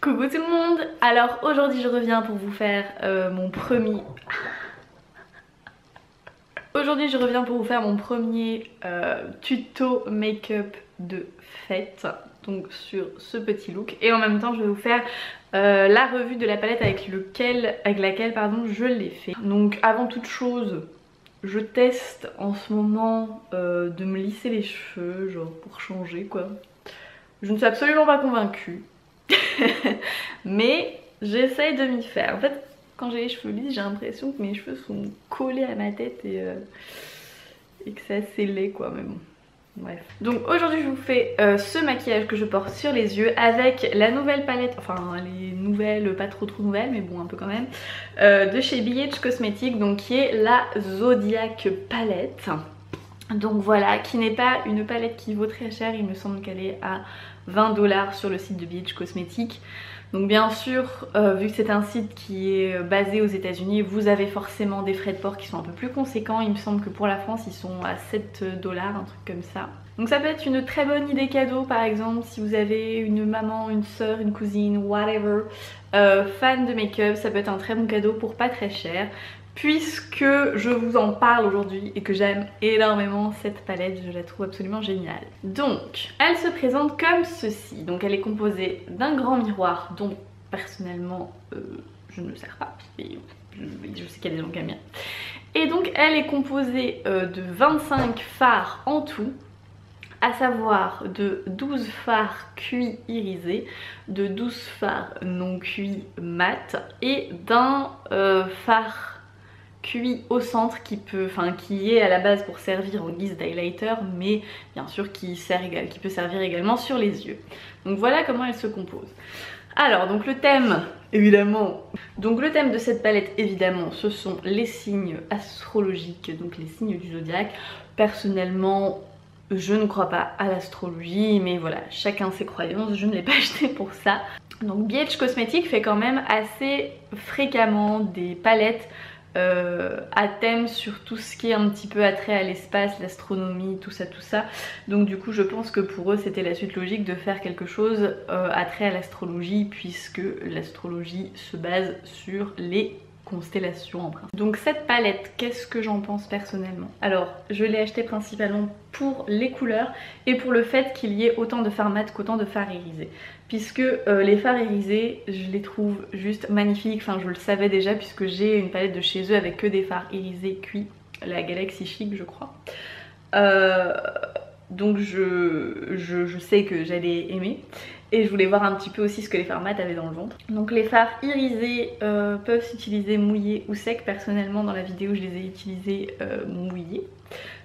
Coucou tout le monde. Alors aujourd'hui je reviens pour vous faire mon premier... Aujourd'hui je reviens pour vous faire mon premier tuto make-up de fête. Donc sur ce petit look. Et en même temps je vais vous faire la revue de la palette avec laquelle je l'ai fait. Donc avant toute chose, je teste en ce moment de me lisser les cheveux, genre pour changer quoi. Je ne suis absolument pas convaincue. Mais j'essaye de m'y faire. En fait, quand j'ai les cheveux lisses, j'ai l'impression que mes cheveux sont collés à ma tête et que c'est assez laid quoi, mais bon. Bref. Donc aujourd'hui je vous fais ce maquillage que je porte sur les yeux avec la nouvelle palette, enfin les nouvelles, pas trop nouvelles mais bon un peu quand même, de chez BH Cosmetics, donc qui est la Zodiac palette. Donc voilà, qui n'est pas une palette qui vaut très cher, il me semble qu'elle est à 20 $ sur le site de BH Cosmetics. Donc bien sûr, vu que c'est un site qui est basé aux États-Unis, vous avez forcément des frais de port qui sont un peu plus conséquents. Il me semble que pour la France, ils sont à 7 $, un truc comme ça. Donc ça peut être une très bonne idée cadeau, par exemple, si vous avez une maman, une soeur, une cousine, whatever, fan de make-up, ça peut être un très bon cadeau pour pas très cher. Puisque je vous en parle aujourd'hui et que j'aime énormément cette palette, je la trouve absolument géniale. Donc, elle se présente comme ceci. Donc elle est composée d'un grand miroir dont personnellement je ne me sers pas. Et je sais qu'il y a des gens qui aiment bien. Et donc elle est composée de 25 fards en tout, à savoir de 12 fards cuits irisés, de 12 fards non cuits mat et d'un fard cuit au centre qui est à la base pour servir en guise d'highlighter, mais bien sûr qui peut servir également sur les yeux. Donc voilà comment elle se compose. Alors donc le thème évidemment, de cette palette évidemment ce sont les signes astrologiques, donc les signes du zodiaque. Personnellement je ne crois pas à l'astrologie, mais voilà, chacun ses croyances, je ne l'ai pas acheté pour ça. Donc BH Cosmetics fait quand même assez fréquemment des palettes à thème sur tout ce qui est un petit peu attrait à l'espace, l'astronomie, tout ça. Donc du coup je pense que pour eux c'était la suite logique de faire quelque chose attrait à l'astrologie, puisque l'astrologie se base sur les constellations en principe. Donc cette palette, qu'est-ce que j'en pense personnellement? Alors je l'ai achetée principalement pour les couleurs et pour le fait qu'il y ait autant de fards mat qu'autant de fards irisés, puisque les fards irisés je les trouve juste magnifiques. Enfin je le savais déjà puisque j'ai une palette de chez eux avec que des fards irisés cuits, la Galaxy Chic je crois. Donc je sais que j'allais aimer. Et je voulais voir un petit peu aussi ce que les fards mat avaient dans le ventre. Donc les fards irisés peuvent s'utiliser mouillés ou secs. Personnellement dans la vidéo je les ai utilisés mouillés,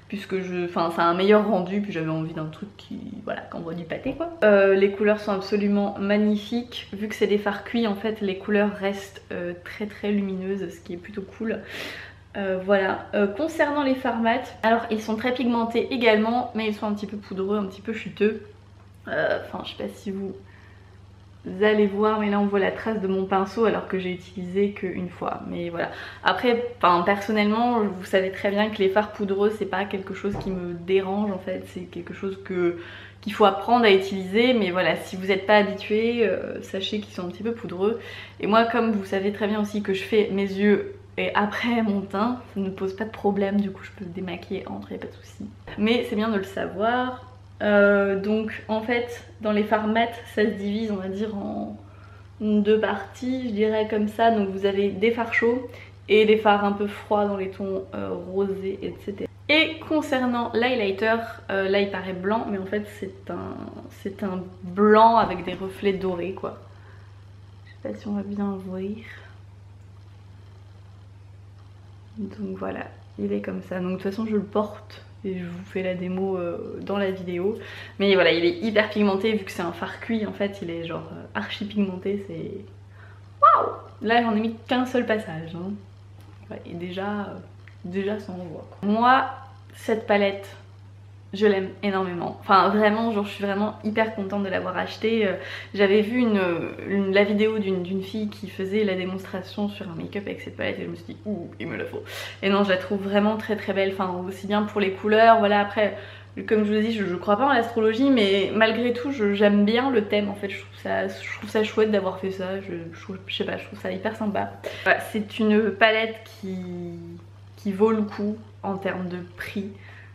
puisque ça a un meilleur rendu, puis j'avais envie d'un truc qui envoie du pâté quoi. Les couleurs sont absolument magnifiques. Vu que c'est des fards cuits en fait les couleurs restent très lumineuses, ce qui est plutôt cool. Voilà, concernant les fards mat, alors ils sont très pigmentés également, mais ils sont un petit peu poudreux, un petit peu chuteux. Enfin je sais pas si vous allez voir, mais là on voit la trace de mon pinceau alors que j'ai utilisé qu'une fois. Mais voilà, après personnellement vous savez très bien que les fards poudreux c'est pas quelque chose qui me dérange en fait, c'est quelque chose qu'il faut apprendre à utiliser. Mais voilà, si vous n'êtes pas habitué, sachez qu'ils sont un petit peu poudreux. Et moi comme vous savez très bien aussi que je fais mes yeux et après mon teint, ça ne pose pas de problème, du coup je peux démaquiller entre, y a pas de souci. Mais c'est bien de le savoir. Donc en fait dans les fards mat ça se divise on va dire en deux parties, je dirais comme ça. Donc vous avez des fards chauds et des fards un peu froids dans les tons rosés, etc. Et concernant l'highlighter, là il paraît blanc mais en fait c'est un blanc avec des reflets dorés quoi. Je sais pas si on va bien voir. Donc voilà, il est comme ça. Donc de toute façon je le porte et je vous fais la démo dans la vidéo. Mais voilà, il est hyper pigmenté vu que c'est un fard cuit en fait, il est genre archi pigmenté, c'est... Waouh! Là j'en ai mis qu'un seul passage hein. Ouais, et déjà ça envoie quoi. Moi, cette palette, je l'aime énormément. Enfin vraiment, genre je suis vraiment hyper contente de l'avoir achetée. J'avais vu la vidéo d'une fille qui faisait la démonstration sur un make-up avec cette palette et je me suis dit ouh il me la faut. Et non, je la trouve vraiment très belle. Enfin aussi bien pour les couleurs, voilà. Après Comme je vous ai dit, je crois pas en l'astrologie, mais malgré tout j'aime bien le thème en fait. Je trouve ça chouette d'avoir fait ça. Je sais pas, je trouve ça hyper sympa. Voilà, c'est une palette qui vaut le coup en termes de prix.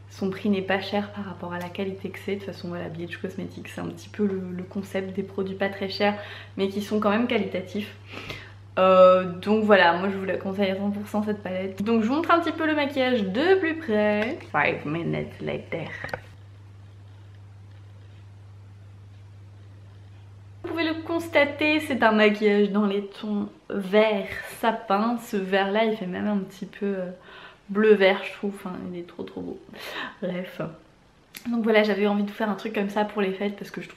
Son prix n'est pas cher par rapport à la qualité que c'est. De toute façon voilà, BH Cosmetics c'est un petit peu le concept des produits pas très chers mais qui sont quand même qualitatifs. Donc voilà, moi je vous la conseille à 100% cette palette. Donc je vous montre un petit peu le maquillage de plus près. 5 minutes later. Vous pouvez le constater, c'est un maquillage dans les tons vert sapin. Ce vert là il fait même un petit peu bleu vert je trouve, enfin, il est trop beau. Bref. Donc voilà, j'avais envie de faire un truc comme ça pour les fêtes parce que je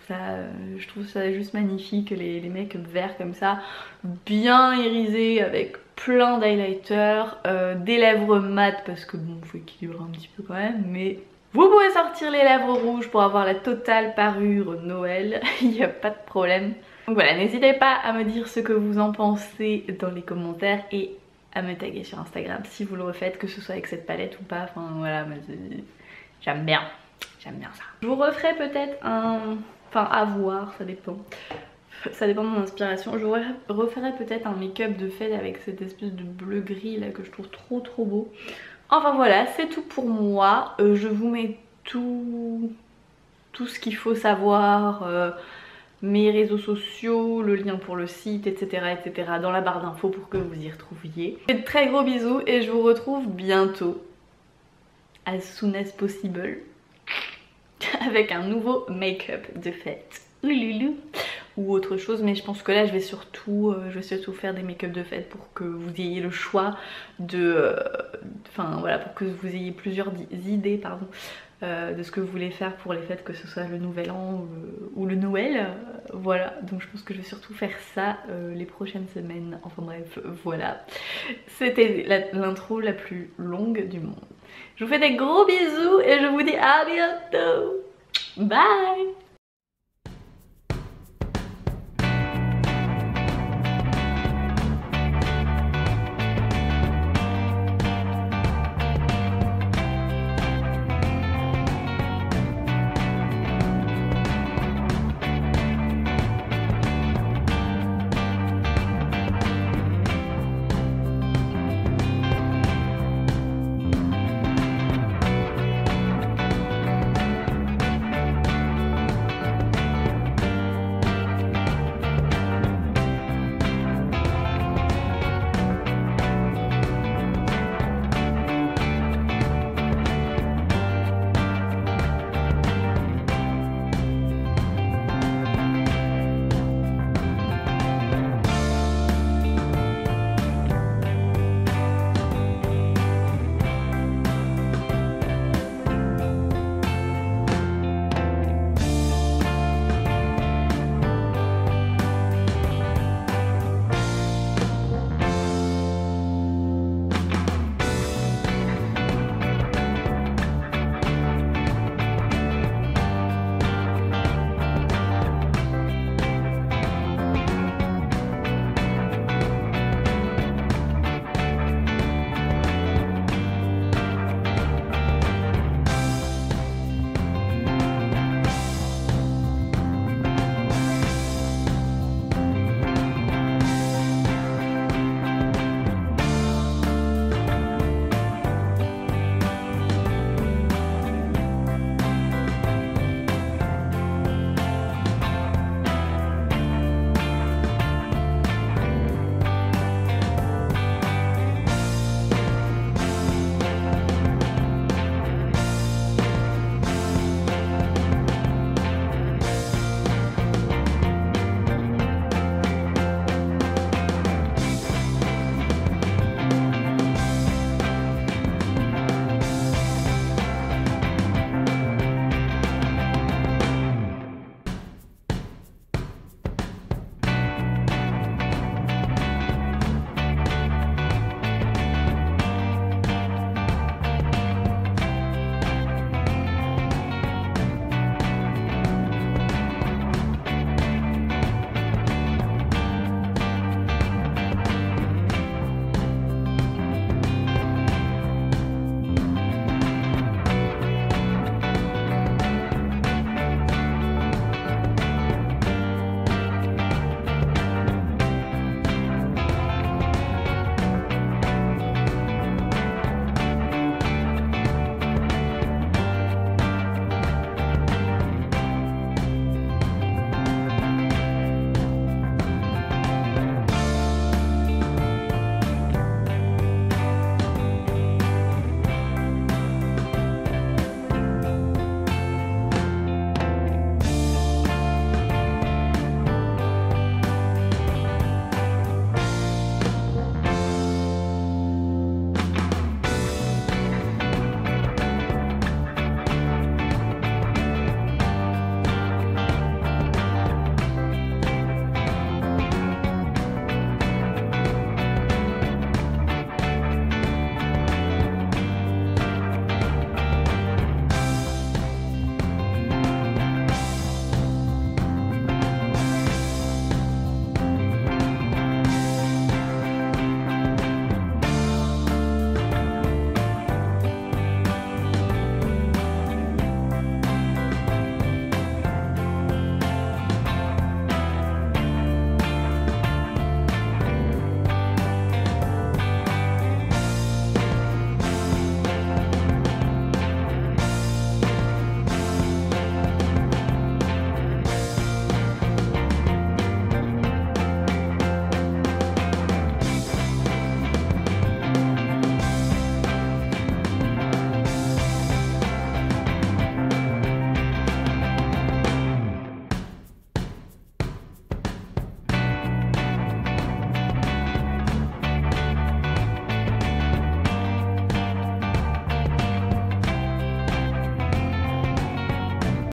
trouve ça juste magnifique, les make-up verts comme ça, bien irisés avec plein d'highlighter, des lèvres mat parce que bon, faut équilibrer un petit peu quand même, mais vous pouvez sortir les lèvres rouges pour avoir la totale parure Noël, il n'y a pas de problème. Donc voilà, n'hésitez pas à me dire ce que vous en pensez dans les commentaires et à me taguer sur Instagram si vous le refaites, que ce soit avec cette palette ou pas, enfin voilà, j'aime bien. J'aime bien ça. Je vous referai peut-être un... Enfin à voir, ça dépend. Ça dépend de mon inspiration. Je vous referai peut-être un make-up de fête avec cette espèce de bleu gris là que je trouve trop beau. Enfin voilà, c'est tout pour moi. Je vous mets tout ce qu'il faut savoir, mes réseaux sociaux, le lien pour le site, etc. dans la barre d'infos pour que vous y retrouviez. De très gros bisous et je vous retrouve bientôt. As soon as possible. Avec un nouveau make-up de fête ou autre chose, mais je pense que là je vais surtout faire des make-up de fête pour que vous ayez le choix de enfin voilà, pour que vous ayez plusieurs idées pardon, de ce que vous voulez faire pour les fêtes, que ce soit le nouvel an ou le Noël, voilà. Donc je pense que je vais surtout faire ça les prochaines semaines, enfin bref voilà, c'était l'intro la plus longue du monde. Je vous fais des gros bisous et je vous dis à bientôt. Bye!